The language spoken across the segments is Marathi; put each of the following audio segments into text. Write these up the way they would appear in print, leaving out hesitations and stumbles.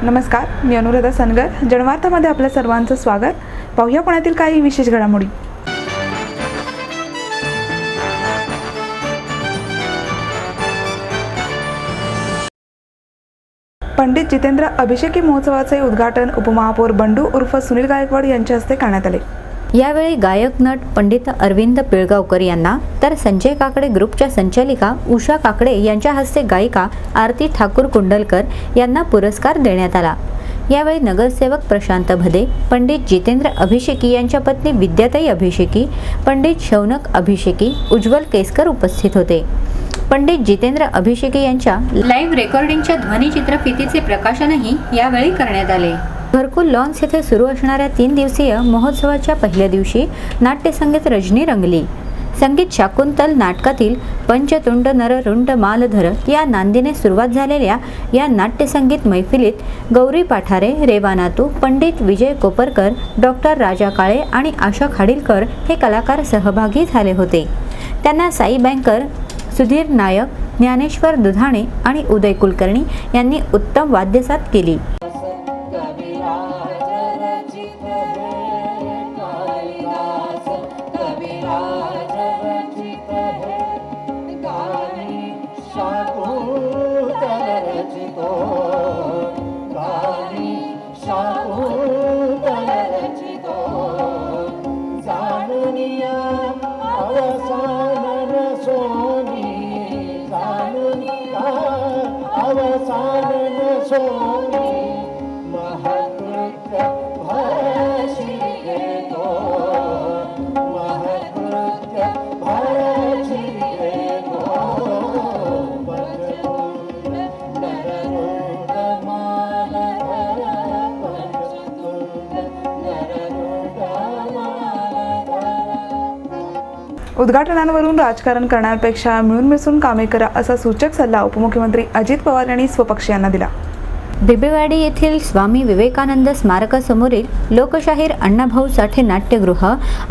नमस्कार, मी अनुराधा सनगर. जनवार्तामध्ये आपल्या सर्वांचं स्वागत. पाहूया पुण्यातील काही विशेष घडामोडी. पंडित जितेंद्र अभिषेकी महोत्सवाचे उद्घाटन उपमहापौर बंडू उर्फ सुनील गायकवाड यांच्या हस्ते करण्यात आले. यावेळी गायक नट पंडित अरविंद पिळगावकर यांना तर संजय काकडे ग्रुपच्या संचालिका उषा काकडे यांच्या हस्ते गायिका आरती ठाकूर कुंडलकर यांना पुरस्कार देण्यात आला. यावेळी नगरसेवक प्रशांत भदे, पंडित जितेंद्र अभिषेकी यांच्या पत्नी विद्याताई अभिषेकी, पंडित शौनक अभिषेकी, उज्ज्वल केसकर उपस्थित होते. पंडित जितेंद्र अभिषेकी यांच्या लाईव्ह रेकॉर्डिंगच्या ध्वनिचित्रफितीचे प्रकाशनही यावेळी करण्यात आले. घरकुल लॉन्स येथे सुरू असणाऱ्या 3 दिवसीय महोत्सवाच्या पहिल्या दिवशी नाट्यसंगीत रजनी रंगली. संगीत शाकुंतल नाटकातील पंचतुंड नररुंड मालधर या नांदीने सुरुवात झालेल्या या नाट्यसंगीत मैफिलीत गौरी पाठारे, रेवा नातू, पंडित विजय कोपरकर, डॉक्टर राजा काळे आणि आशा खाडीलकर हे कलाकार सहभागी झाले होते. त्यांना साई बँकर, सुधीर नायक, ज्ञानेश्वर दुधाणे आणि उदय कुलकर्णी यांनी उत्तम वाद्यसाथ केली. उद्घाटनांवरून राजकारण करण्यापेक्षा मिळून मिसळून कामे करा असा सूचक सल्ला उपमुख्यमंत्री अजित पवार यांनी स्वपक्षीयांना दिला. बिबेवाडी येथील स्वामी विवेकानंद स्मारकासमोरील लोकशाहीर अण्णाभाऊ साठे नाट्यगृह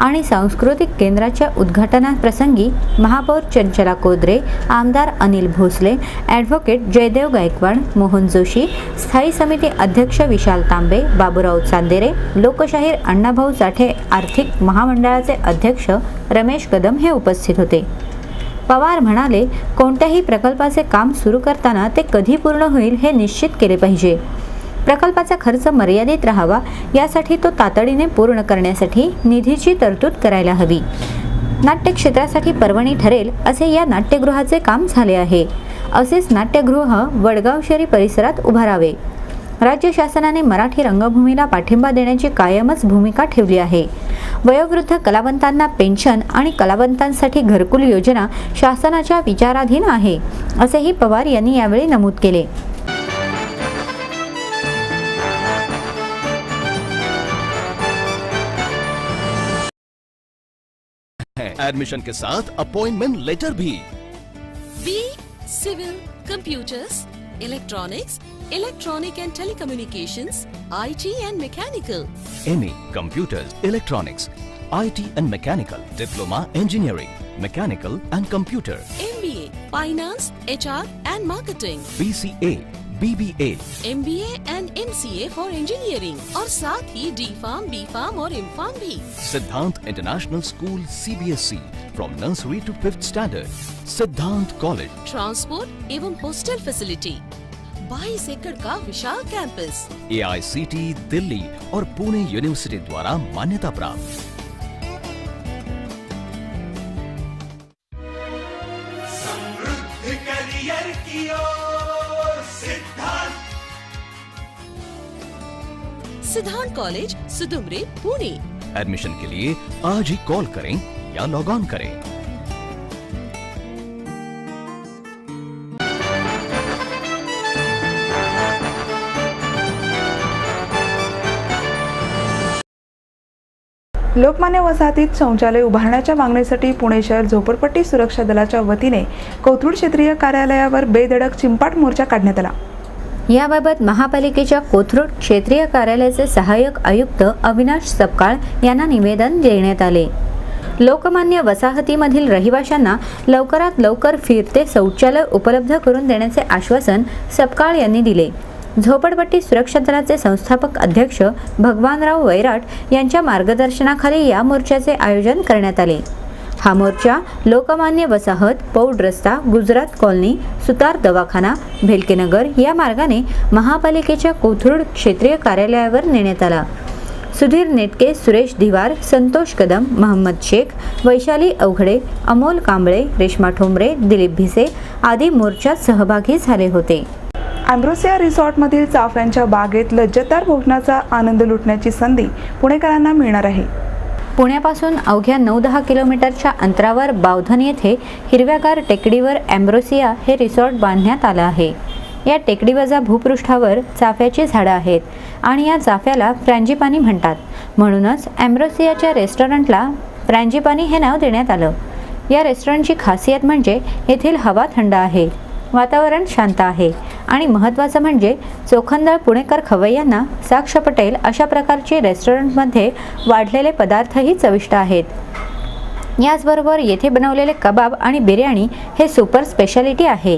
आणि सांस्कृतिक केंद्राच्या उद्घाटनाप्रसंगी महापौर चंचला कोदरे, आमदार अनिल भोसले, ॲडव्होकेट जयदेव गायकवाड, मोहन जोशी, स्थायी समिती अध्यक्ष विशाल तांबे, बाबूराव चांदेरे, लोकशाहीर अण्णाभाऊ साठे आर्थिक महामंडळाचे अध्यक्ष रमेश कदम हे उपस्थित होते. पवार म्हणाले, कोणत्याही प्रकल्पाचे काम सुरू करताना ते कधी पूर्ण होईल हे निश्चित केले पाहिजे. प्रकल्पाचा खर्च मर्यादित राहावा यासाठी तो तातडीने पूर्ण करण्यासाठी निधीची तरतूद करायला हवी. नाट्य क्षेत्रासाठी पर्वणी ठरेल असे या नाट्यगृहाचे काम झाले आहे. असेच नाट्यगृह वडगाव शहरी परिसरात उभारावे. राज्य शासनाने मराठी रंगभूमीला पाठिंबा देण्याची कायमच भूमिका ठेवली आहे. वयोवृद्ध कलावंतांना पेन्शन आणि कलावंतांसाठी घरकुल योजना शासनाच्या विचाराधीन आहे, असेही पवार यांनी यावेळी नमूद केले. एडमिशन के साथ अपॉइंटमेंट लेटर भी. B civil, computers, electronics, electronic and telecommunications, IT and mechanical. MA Computers, Electronics, IT and Mechanical, Diploma Engineering, Mechanical and Computer. MBA Finance, HR and Marketing. BCA, BBA, MBA and MCA for Engineering और साथ ही D-Farm, B-Farm और M-Farm भी. Siddhant International School CBSE from nursery to 5th standard. Siddhant College. Transport एवं hostel facility. 22 एकड़ का विशाल कैंपस. AICT दिल्ली और पुणे यूनिवर्सिटी द्वारा मान्यता प्राप्त. समृद्ध करियर की ओर सिद्धांत कॉलेज, सुदुमरे, पुणे. एडमिशन के लिए आज ही कॉल करें या लॉग ऑन करें. लोकमान्य वसाहतीत शौचालय उभारण्याच्या मागणीसाठी पुणे शहर झोपडपट्टी सुरक्षा दलाच्या वतीने कोथरूड क्षेत्रीय कार्यालयावर बेधडक चिंपाट मोर्चा काढण्यात आला. याबाबत महापालिकेच्या कोथरूड क्षेत्रीय कार्यालयाचे सहाय्यक आयुक्त अविनाश सपकाळ यांना निवेदन देण्यात आले. लोकमान्य वसाहतीमधील रहिवाशांना लवकरात लवकर फिरते शौचालय उपलब्ध करून देण्याचे आश्वासन सपकाळ यांनी दिले. झोपडपट्टी सुरक्षा दलाचे संस्थापक अध्यक्ष भगवानराव वैराट यांच्या मार्गदर्शनाखाली या मोर्चाचे आयोजन करण्यात आले. हा मोर्चा लोकमान्य वसाहत, पौड रस्ता, गुजरात कॉलनी, सुतार दवाखाना, भेलकेनगर या मार्गाने महापालिकेच्या कोथरूड क्षेत्रीय कार्यालयावर नेण्यात आला. सुधीर नेटके, सुरेश धिवार, संतोष कदम, मोहम्मद शेख, वैशाली अवघडे, अमोल कांबळे, रेश्मा ठोंबरे, दिलीप भिसे आदी मोर्चात सहभागी झाले होते. अँब्रोसिया रिसॉर्टमधील चाफ्यांच्या बागेत लज्जतदार भोजनाचा आनंद लुटण्याची संधी पुणेकरांना मिळणार आहे. पुण्यापासून अवघ्या 9-10 किलोमीटरच्या अंतरावर बावधन येथे हिरव्यागार टेकडीवर अँब्रोसिया हे रिसॉर्ट बांधण्यात आलं आहे. या टेकडीवजा भूपृष्ठावर चाफ्याची झाडं आहेत आणि या चाफ्याला फ्रँजीपानी म्हणतात. म्हणूनच अँब्रोसियाच्या रेस्टॉरंटला फ्रँजीपानी हे नाव देण्यात आलं. या रेस्टॉरंटची खासियत म्हणजे येथील हवा थंड आहे, वातावरण शांत आहे आणि महत्त्वाचं म्हणजे चोखंदळ पुणेकर खवय्यांना साक्ष पटेल अशा प्रकारचे रेस्टॉरंटमध्ये वाढलेले पदार्थही चविष्ट आहेत. याचबरोबर येथे बनवलेले कबाब आणि बिर्याणी हे सुपर स्पेशालिटी आहे.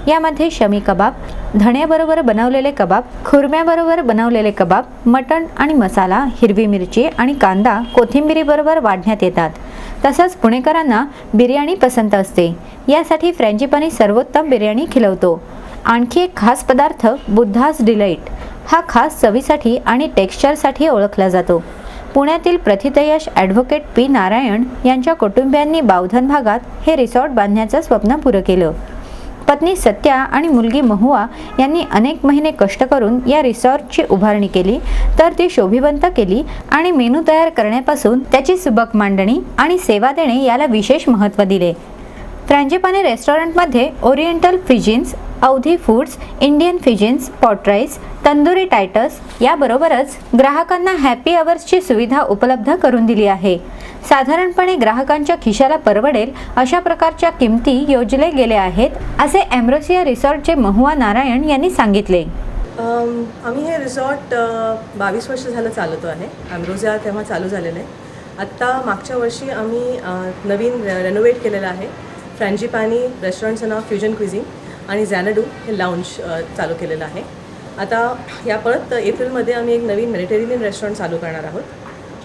यामध्ये शमी कबाब, धण्याबरोबर बनवलेले कबाब, खुर्म्याबरोबर बनवलेले कबाब, मटण आणि मसाला, हिरवी मिरची आणि कांदा कोथिंबिरीबरोबर वाढण्यात येतात. तसंच पुणेकरांना बिर्याणी पसंत असते, यासाठी फ्रँजीपानी सर्वोत्तम बिर्याणी खिलवतो. आणखी एक खास पदार्थ बुद्धास डिलाईट हा खास चवीसाठी आणि टेक्स्चरसाठी ओळखला जातो. पुण्यातील प्रथितयश ॲडव्होकेट पी. नारायण यांच्या कुटुंबियांनी बावधन भागात हे रिसॉर्ट बांधण्याचं स्वप्न पुरं केलं. पत्नी सत्या आणि मुलगी महुआ यांनी अनेक महिने कष्ट करून या रिसॉर्टची उभारणी केली, तर ती शोभिवंत केली आणि मेनू तयार करण्यापासून त्याची सुबक मांडणी आणि सेवा देणे याला विशेष महत्त्व दिले. फ्रँजीपानी रेस्टॉरंटमध्ये ओरिएंटल फिजिन्स, अवधी foods, Indian फिजिन्स, pot rice, tandoori Titus याबरोबरच ग्राहकांना हॅपी अवर्सची सुविधा उपलब्ध करून दिली आहे. साधारणपणे ग्राहकांच्या खिशाला परवडेल अशा प्रकारच्या किमती योजले गेले आहेत, असे अँब्रोसिया रिसॉर्टचे महुआ नारायण यांनी सांगितले. आम्ही हे रिसॉर्ट 22 वर्ष झालं चालवतो आहे. अँब्रोसिया तेव्हा चालू झालेलं आहे. आत्ता मागच्या वर्षी आम्ही नवीन रेनोव्हेट केलेलं आहे. फ्रँजीपानी रेस्टॉरंटचं नाव फ्युजन क्विझिन आणि झॅनडू हे लाऊंज चालू केलेलं आहे. आता या परत एप्रिलमध्ये आम्ही एक नवीन मेडिटेरेनियन रेस्टॉरंट चालू करणार आहोत.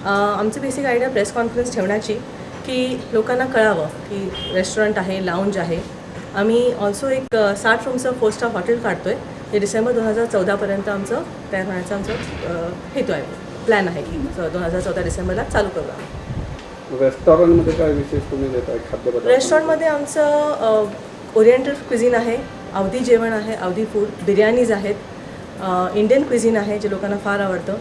आमची बेसिक आयडिया प्रेस कॉन्फरन्स ठेवण्याची की लोकांना कळावं की रेस्टॉरंट आहे, लाऊंज आहे. आम्ही ऑल्सो एक 60 रूमचं 4 स्टार हॉटेल काढतो आहे, जे डिसेंबर 2014पर्यंत आमचं तयार होण्याचा आमचं हेतू आहे, प्लॅन आहे की 2014 डिसेंबरला चालू करू आम्ही. रेस्टॉरंटमध्ये काय विशेष तुम्ही देत आहे खाद्यपदार्थ? रेस्टॉरंटमध्ये आमचं ओरिएंटल क्विझिन आहे, अवधी जेवण आहे, अवधी फूड, बिर्याणीज आहेत, इंडियन क्विझिन आहे जे लोकांना फार आवडतं.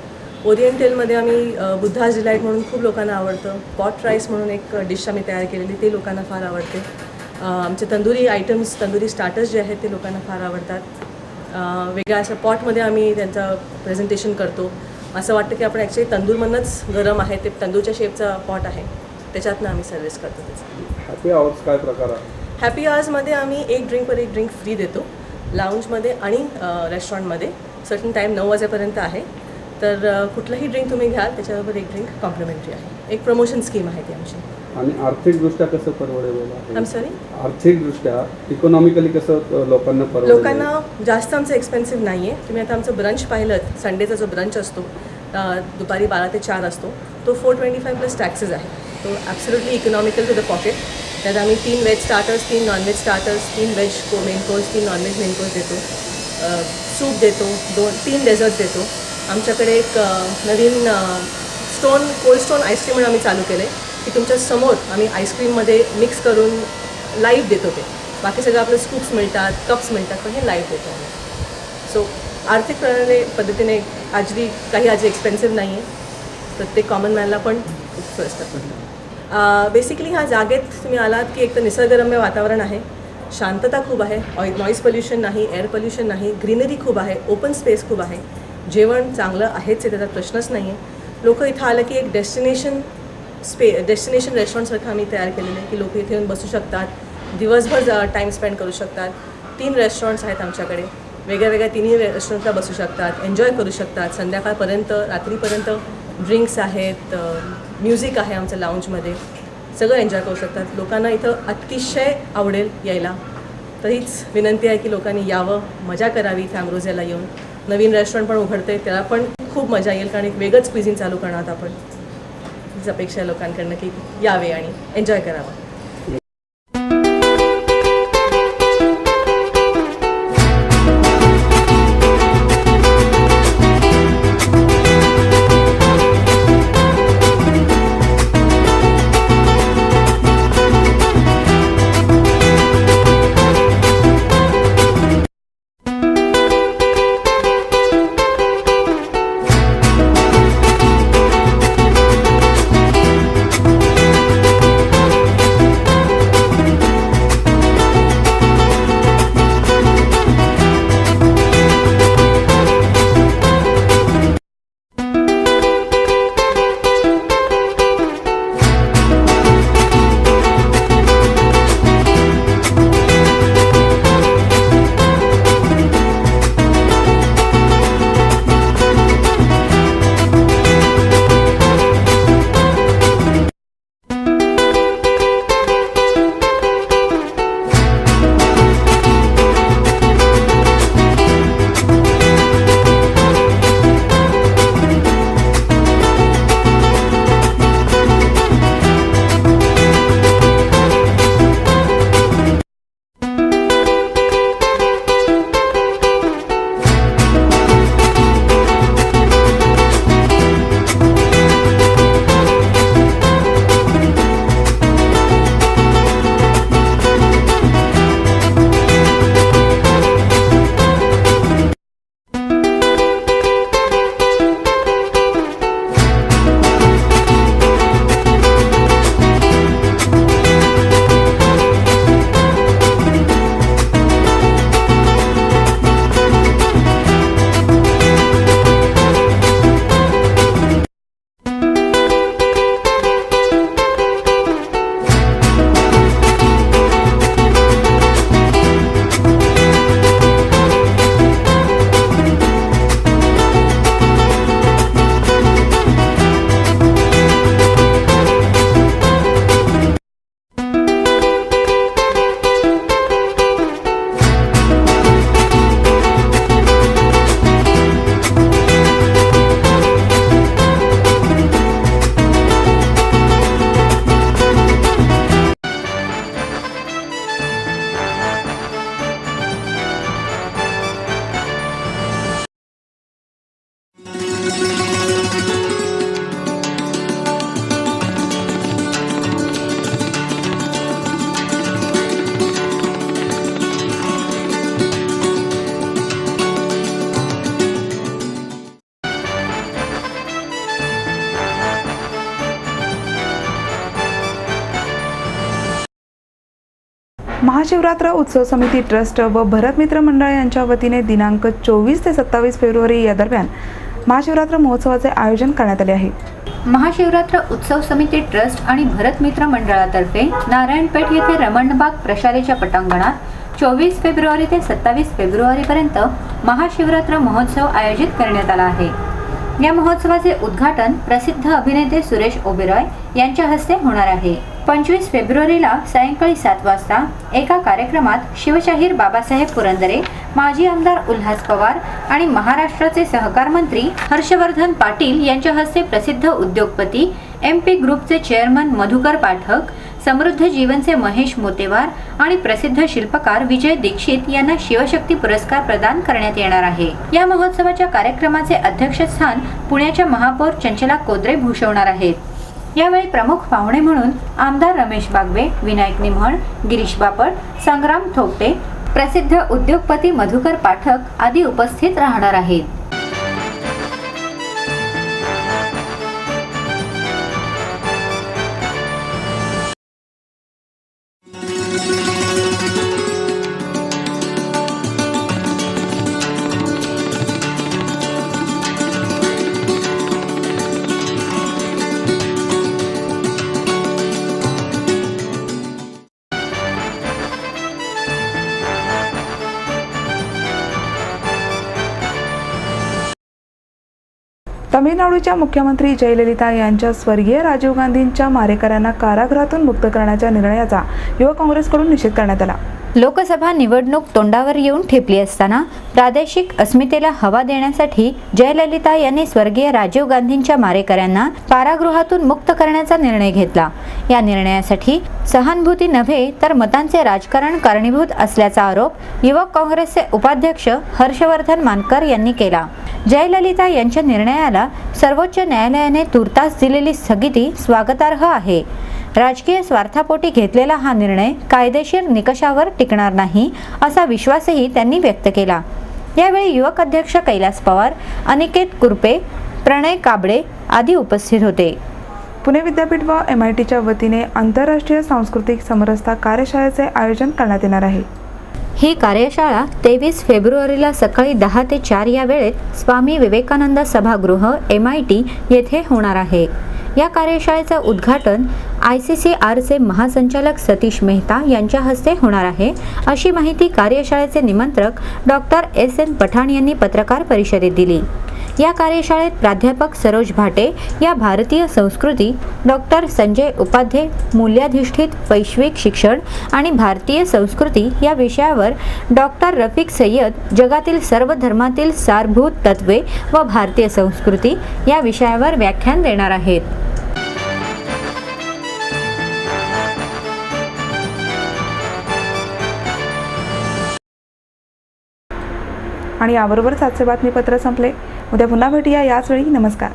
ओरिएंटलमध्ये आम्ही बुद्धास डिलाईट म्हणून खूप लोकांना आवडतं. पॉट राईस म्हणून एक डिश आम्ही तयार केलेली, ते लोकांना फार आवडते. आमचे तंदुरी आयटम्स, तंदुरी स्टार्टर्स जे आहेत ते लोकांना फार आवडतात. वेगळ्या अशा पॉटमध्ये आम्ही त्यांचं प्रेझेंटेशन करतो. असं वाटतं की आपण ॲक्च्युली तंदूरमधूनच गरम आहे, ते तंदूरच्या शेपचा पॉट आहे, त्याच्यातनं आम्ही सर्व्हिस करतो. त्याचं हॅपी आवर्स काय प्रकार आहे? हॅपी आवर्समध्ये आम्ही एक ड्रिंकवर एक ड्रिंक फ्री देतो लाऊंजमध्ये आणि रेस्टॉरंटमध्ये. सर्टन टाईम 9 वाजेपर्यंत आहे, तर कुठलंही ड्रिंक तुम्ही घ्याल त्याच्याबरोबर एक ड्रिंक कॉम्प्लिमेंटरी आहे. एक प्रमोशन स्कीम आहे ती आमची. आणि आर्थिकदृष्ट्या कसं परवडेल आहे? आम सॉरी, आर्थिकदृष्ट्या इकॉनॉमिकली कसं लोकांना परवडेल? लोकांना जास्त आमचं एक्सपेन्सिव्ह नाही आहे. तुम्ही आता आमचं ब्रंच पाहिलं, संडेचा जो ब्रंच असतो दुपारी 12 ते 4 असतो, तो 425 प्लस टॅक्सेस आहे. तो absolutely economical to the pocket. त्यात आम्ही 3 veg starters, 3 nonveg starters, 3 veg main course, 3 nonveg main course देतो. सूप देतो, 3 डेझर्ट देतो. आमच्याकडे एक नवीन कोल्ड स्टोन आईस्क्रीम म्हणून आम्ही चालू केलं आहे की तुमच्या समोर आम्ही आईस्क्रीममध्ये मिक्स करून लाईव्ह देतो. ते बाकी सगळं आपलं स्कूप्स मिळतात, कप्स मिळतात, पण हे लाईव्ह देतो आम्ही. सो आर्थिक पद्धतीने आजरी काही आजी एक्सपेन्सिव्ह नाही आहे. प्रत्येक कॉमन मॅनला पण स्वस्त पडतं. बेसिकली ह्या जागेत तुम्ही आलात की एक तर निसर्गरम्य वातावरण आहे, शांतता खूप आहे, नॉईज पोल्युशन नाही, एअर पोल्युशन नाही, ग्रीनरी खूप आहे, ओपन स्पेस खूप आहे, जेवण चांगलं आहेच आहे, त्याचा प्रश्नच नाही आहे. लोक इथं आलं की एक डेस्टिनेशन रेस्टॉरंटसारखं आम्ही तयार केलेलं आहे की लोक इथे येऊन बसू शकतात, दिवसभर टाईम स्पेंड करू शकतात. 3 रेस्टॉरंट्स आहेत आमच्याकडे, वेगळ्या तिन्ही रेस्टॉरंटला बसू शकतात, एन्जॉय करू शकतात. संध्याकाळपर्यंत, रात्रीपर्यंत ड्रिंक्स आहेत, म्युझिक आहे आमचं लाऊंजमध्ये, सगळं एन्जॉय करू शकतात. लोकांना इथं अतिशय आवडेल यायला. तर हीच विनंती आहे की लोकांनी यावं, मजा करावी इथे अँब्रोसियाला येऊन. नवीन रेस्टॉरंट पण उघडते, त्याला पण खूप मजा येईल, कारण एक वेगळंच क्विझिन चालू करणार आहोत आपण. हीच अपेक्षा आहे लोकांकडनं की यावे आणि एन्जॉय करावं. महाशिवरात्र उत्सव समिती ट्रस्ट व भरतमित्र मंडळ यांच्या वतीने दिनांक 24 ते 27 फेब्रुवारी या दरम्यान महाशिवरात्र महोत्सवाचे आयोजन करण्यात आले आहे. महाशिवरात्र उत्सव समिती ट्रस्ट आणि भरतमित्र मंडळातर्फे नारायणपेठ येथे रमणबाग प्रशालेच्या पटांगणात 24 फेब्रुवारी ते 27 फेब्रुवारीपर्यंत महाशिवरात्र महोत्सव आयोजित करण्यात आला आहे. या महोत्सवाचे उद्घाटन प्रसिद्ध अभिनेते सुरेश ओबेरॉय यांच्या हस्ते होणार आहे. 25 फेब्रुवारीला सायंकाळी 7 वाजता एका कार्यक्रमात शिवशाहीर बाबासाहेब पुरंदरे, माजी आमदार उल्हास पवार आणि महाराष्ट्राचे सहकार मंत्री हर्षवर्धन पाटील यांच्या हस्ते प्रसिद्ध उद्योगपती MP ग्रुपचे चेअरमन मधुकर पाठक, समृद्ध जीवनचे महेश मोतेवार आणि प्रसिद्ध शिल्पकार विजय दीक्षित यांना शिवशक्ती पुरस्कार प्रदान करण्यात येणार आहे. या महोत्सवाच्या कार्यक्रमाचे अध्यक्षस्थान पुण्याच्या महापौर चंचला कोद्रे भूषवणार आहेत. यावेळी प्रमुख पाहुणे म्हणून आमदार रमेश बागवे, विनायक निमहण, गिरीश बापट, संग्राम थोपटे, प्रसिद्ध उद्योगपती मधुकर पाठक आदी उपस्थित राहणार आहेत. तमिळनाडूच्या मुख्यमंत्री जयललिता यांच्या स्वर्गीय राजीव गांधींच्या मारेकऱ्यांना कारागृहातून मुक्त करण्याच्या निर्णयाचा युवक काँग्रेसकडून निषेध करण्यात आला. लोकसभा निवडणूक तोंडावर येऊन ठेपली असताना प्रादेशिक अस्मितेला हवा देण्यासाठी जयललिता यांनी स्वर्गीय राजीव गांधींच्या मारेकऱ्यांना कारागृहातून मुक्त करण्याचा निर्णय घेतला. या निर्णयासाठी सहानुभूती नव्हे तर मतांचे राजकारण कारणीभूत असल्याचा आरोप युवक काँग्रेसचे उपाध्यक्ष हर्षवर्धन मानकर यांनी केला. जयललिता यांच्या निर्णयाला सर्वोच्च न्यायालयाने तुर्तास दिलेली स्थगिती स्वागतार्ह आहे. राजकीय स्वार्थापोटी घेतलेला हा निर्णय कायदेशीर निकषावर टिकणार नाही असा विश्वासही त्यांनी व्यक्त केला. यावेळी युवक अध्यक्ष कैलास पवार, अनिकेत कुरपे, प्रणय काबडे आदी उपस्थित होते. पुणे विद्यापीठ व MITच्या वतीने आंतरराष्ट्रीय सांस्कृतिक समरसता कार्यशाळेचे आयोजन करण्यात येणार आहे. ही कार्यशाळा 23 फेब्रुवारीला सकाळी 10 ते 4 या वेळेत स्वामी विवेकानंद सभागृह MIT येथे होणार आहे. या कार्यशाळेचं उद्घाटन ICCRचे महासंचालक सतीश मेहता यांच्या हस्ते होणार आहे, अशी माहिती कार्यशाळेचे निमंत्रक डॉक्टर SN पठाण यांनी पत्रकार परिषदेत दिली. या कार्यशाळेत प्राध्यापक सरोज भाटे या भारतीय संस्कृती, डॉक्टर संजय उपाध्ये मूल्याधिष्ठित वैश्विक शिक्षण आणि भारतीय संस्कृती या विषयावर डॉक्टर रफिक सय्यद जगातील सर्व धर्मातील सारभूत तत्वे व भारतीय संस्कृती या विषयावर व्याख्यान देणार आहेत. आणि याबरोबरच आजचे बातमीपत्र संपले. उद्या पुन्हा भेटूया याच वेळी. नमस्कार.